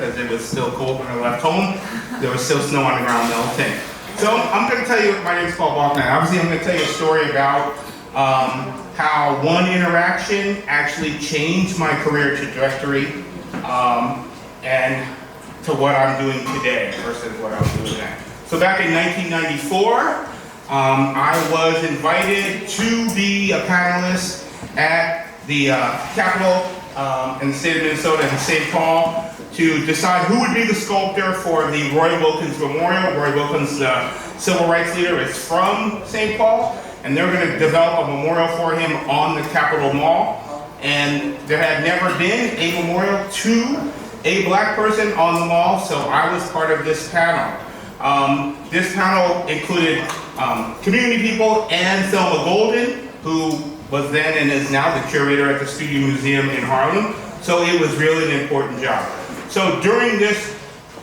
because it was still cold when I left home. There was still snow on the ground melting. So I'm going to tell you, my name is Bauknight. Obviously, I'm going to tell you a story about how one interaction actually changed my career trajectory and to what I'm doing today versus what I was doing then. So back in 1994, I was invited to be a panelist at the Capitol in the state of Minnesota in St. Paul to decide who would be the sculptor for the Roy Wilkins Memorial. Roy Wilkins, the civil rights leader, is from St. Paul, and they're going to develop a memorial for him on the Capitol Mall. And there had never been a memorial to a black person on the mall, so I was part of this panel. This panel included community people and Thelma Golden, who was then and is now the curator at the Studio Museum in Harlem. So it was really an important job. So during this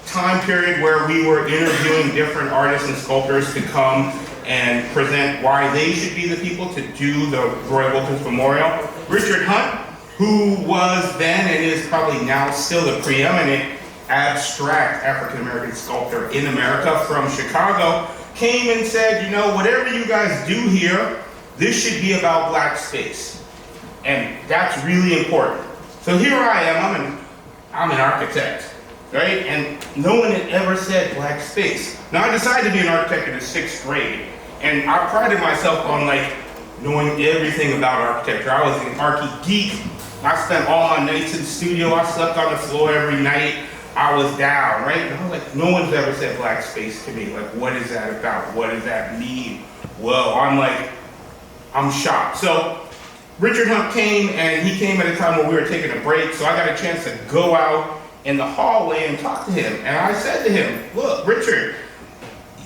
time period where we were interviewing different artists and sculptors to come and present why they should be the people to do the Roy Wilkins Memorial, Richard Hunt, who was then and is probably now still the preeminent abstract African-American sculptor in America from Chicago, came and said, you know, whatever you guys do here, this should be about black space. And that's really important. So here I am, I'm an architect, right? And no one had ever said black space. Now I decided to be an architect in the 6th grade, and I prided myself on like knowing everything about architecture. I was an archi geek. I spent all my nights in the studio. I slept on the floor every night. I was down, right? And I was like, no one's ever said black space to me. Like, what is that about? What does that mean? Whoa, I'm shocked. So Richard Hunt came, and he came at a time when we were taking a break, so I got a chance to go out in the hallway and talk to him. And I said to him, look, Richard,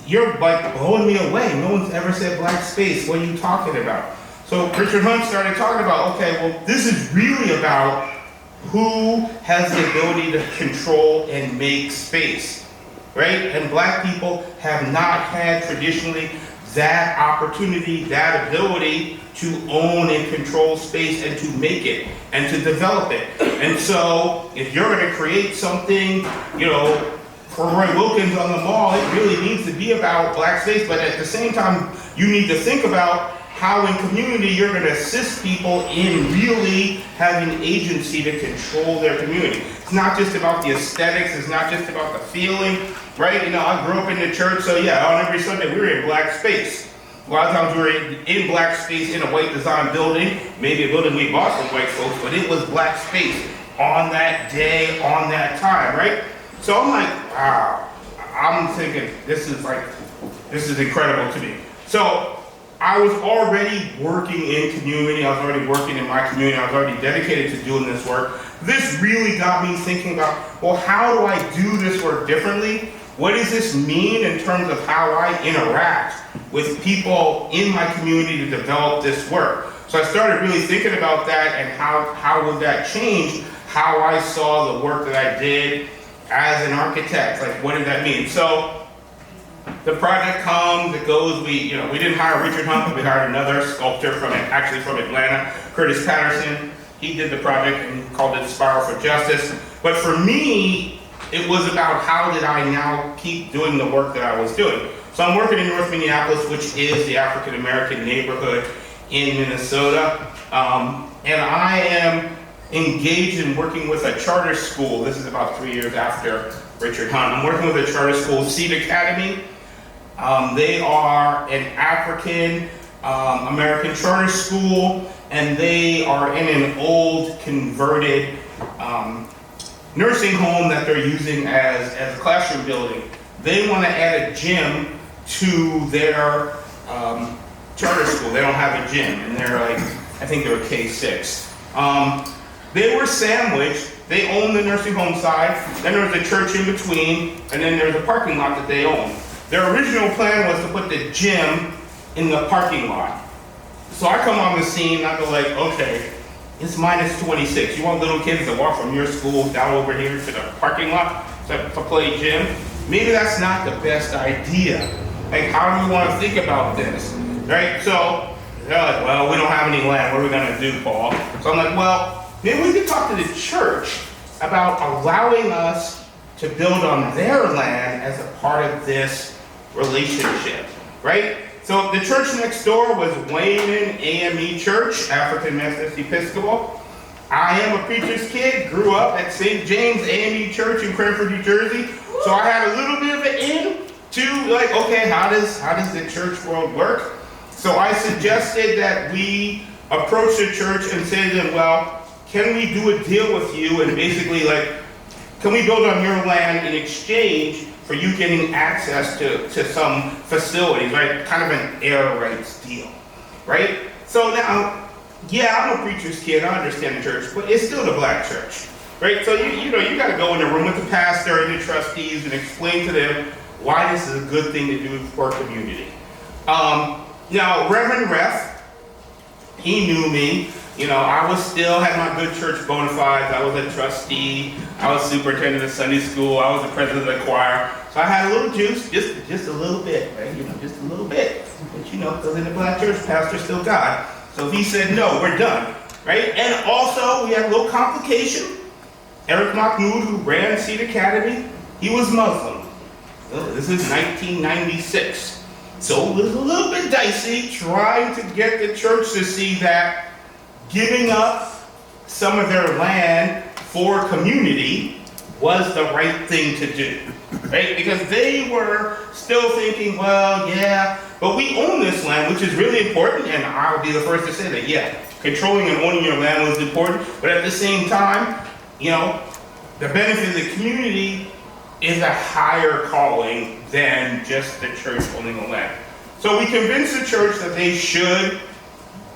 you're like blowing me away. No one's ever said black space. What are you talking about? So Richard Hunt started talking about, okay, well, this is really about who has the ability to control and make space, right? And black people have not had traditionally that opportunity, that ability to own and control space and to make it and to develop it. And so if you're going to create something, you know, for Roy Wilkins on the mall, it really needs to be about black space, but at the same time, you need to think about how in community you're going to assist people in really having agency to control their community. It's not just about the aesthetics, it's not just about the feeling, right? You know, I grew up in the church, so yeah, on every Sunday we were in black space. A lot of times we were in black space in a white design building, maybe a building we bought from white folks, but it was black space on that day, on that time, right? So I'm like, wow, I'm thinking this is incredible to me. So I was already working in community, I was already working in my community, I was already dedicated to doing this work. This really got me thinking about, well, how do I do this work differently? What does this mean in terms of how I interact with people in my community to develop this work? So I started really thinking about that and how would that change how I saw the work that I did as an architect. Like, what did that mean? So the project comes, it goes, we didn't hire Richard Hunt, but we hired another sculptor from Atlanta, Curtis Patterson. He did the project and called it Spiral for Justice. But for me, it was about how did I now keep doing the work that I was doing. So I'm working in North Minneapolis, which is the African American neighborhood in Minnesota. And I am engaged in working with a charter school. This is about 3 years after Richard Hunt. I'm working with a charter school, Seed Academy. They are an African American charter school, and they are in an old converted nursing home that they're using as a classroom building. They want to add a gym to their charter school. They don't have a gym, and they're like, I think they're K6. They were sandwiched. They own the nursing home side, then there's a church in between, and then there's a parking lot that they own. Their original plan was to put the gym in the parking lot. So I come on the scene and I go like, okay, it's -26. You want little kids to walk from your school down over here to the parking lot to play gym? Maybe that's not the best idea. Like, how do you want to think about this, right? So they're like, well, we don't have any land. What are we gonna do, Paul? So I'm like, well, maybe we could talk to the church about allowing us to build on their land as a part of this relationship, right? So the church next door was Wayman AME Church, African Methodist Episcopal. I am a preacher's kid, grew up at St. James AME Church in Cranford, New Jersey. So I had a little bit of an in to like, okay, how does the church world work? So I suggested that we approach the church and say to them, well, can we do a deal with you and basically like, can we build on your land in exchange for you getting access to some facilities, right? Kind of an air rights deal, right? So now, yeah, I'm a preacher's kid, I understand the church, but it's still the black church, right? So you got to go in the room with the pastor and the trustees and explain to them why this is a good thing to do for community. Now, Reverend Ref, he knew me. I was still had my good church bona fides. I was a trustee. I was superintendent of Sunday school. I was the president of the choir. So I had a little juice, just a little bit, right? Just a little bit. But because in the black church, pastor's still God. So he said, no, we're done, right? And also, we had a little complication. Eric Mahmoud, who ran Seed Academy, he was Muslim. So this is 1996. So it was a little bit dicey trying to get the church to see that giving up some of their land for community was the right thing to do, right? Because they were still thinking, well, yeah, but we own this land, which is really important, and I'll be the first to say that, yeah, controlling and owning your land was important, but at the same time, the benefit of the community is a higher calling than just the church owning the land. So we convinced the church that they should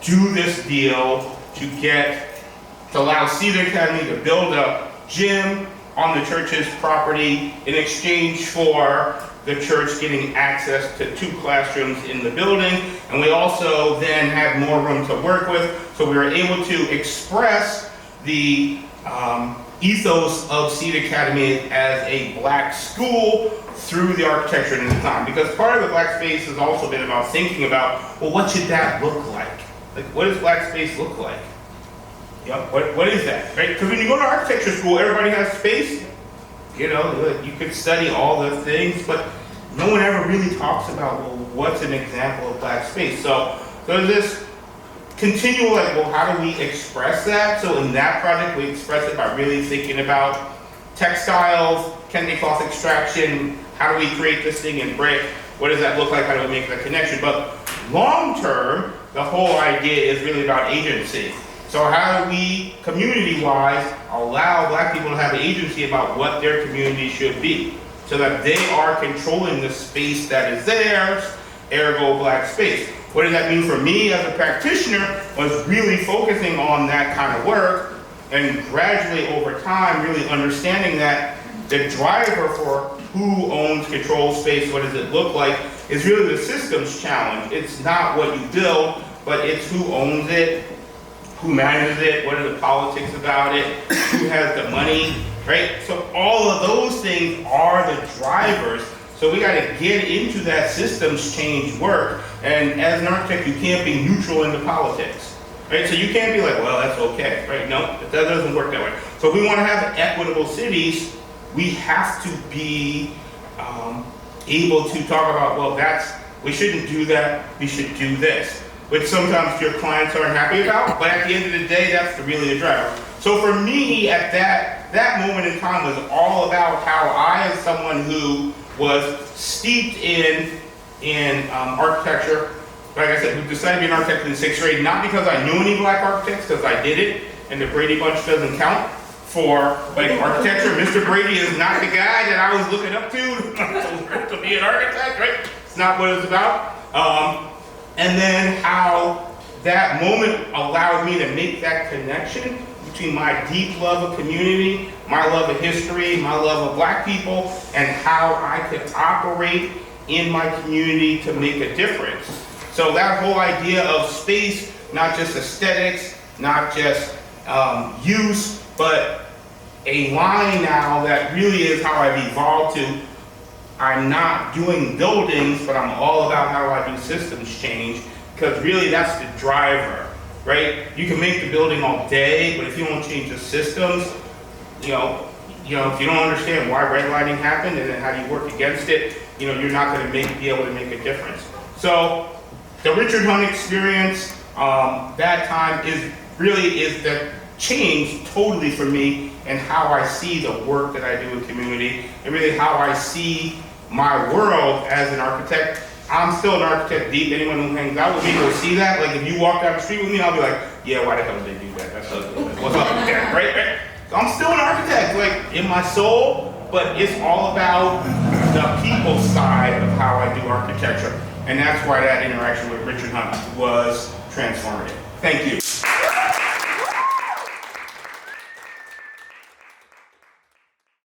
do this deal to allow Seed Academy to build a gym on the church's property in exchange for the church getting access to 2 classrooms in the building. And we also then had more room to work with, so we were able to express the ethos of Seed Academy as a black school through the architecture and design. Because part of the black space has also been about thinking about, well, what should that look like? Like, what does black space look like? What is that, right? Because when you go to architecture school, everybody has space. You could study all the things, but no one ever really talks about, well, what's an example of black space? So there's this continual, how do we express that? So in that project, we express it by really thinking about textiles, Kennedy cloth extraction, how do we create this thing in brick? What does that look like? How do we make that connection? But long term, the whole idea is really about agency. So how do we, community-wise, allow black people to have agency about what their community should be, so that they are controlling the space that is theirs, ergo black space. What does that mean for me as a practitioner was really focusing on that kind of work, and gradually over time really understanding that the driver for who owns control space, what does it look like, is really the systems challenge. It's not what you build, but it's who owns it, who manages it, what are the politics about it, who has the money, right? So all of those things are the drivers. So we got to get into that systems change work. And as an architect, you can't be neutral in the politics, right? So you can't be like, well, that's okay, right? No, that doesn't work that way. So if we want to have equitable cities, we have to be able to talk about, well, we shouldn't do that, we should do this, which sometimes your clients aren't happy about, but at the end of the day, that's really the driver. So for me, at that moment in time was all about how I, as someone who was steeped in architecture, like I said, who decided to be an architect in 6th grade, not because I knew any black architects, because I did it, and the Brady Bunch doesn't count for architecture. Mr. Brady is not the guy that I was looking up to be an architect, right? It's not what it's about. And then how that moment allowed me to make that connection between my deep love of community, my love of history, my love of black people, and how I could operate in my community to make a difference. So that whole idea of space, not just aesthetics, not just use, but a line now that really is how I've evolved to. I'm not doing buildings, but I'm all about how I do systems change, because really that's the driver, right? You can make the building all day, but if you don't change the systems, you know, if you don't understand why redlining happened and then how do you work against it, you know, you're not going to be able to make a difference. So the Richard Hunt experience, that time is the change totally for me and how I see the work that I do in community and really how I see my world as an architect. I'm still an architect deep. Anyone who hangs out with me will see that. Like if you walk down the street with me, I'll be like, yeah, why the hell did they do that? That's ugly. What's up with that, right? So I'm still an architect, like in my soul, but it's all about the people side of how I do architecture. And that's why that interaction with Richard Hunt was transformative. Thank you.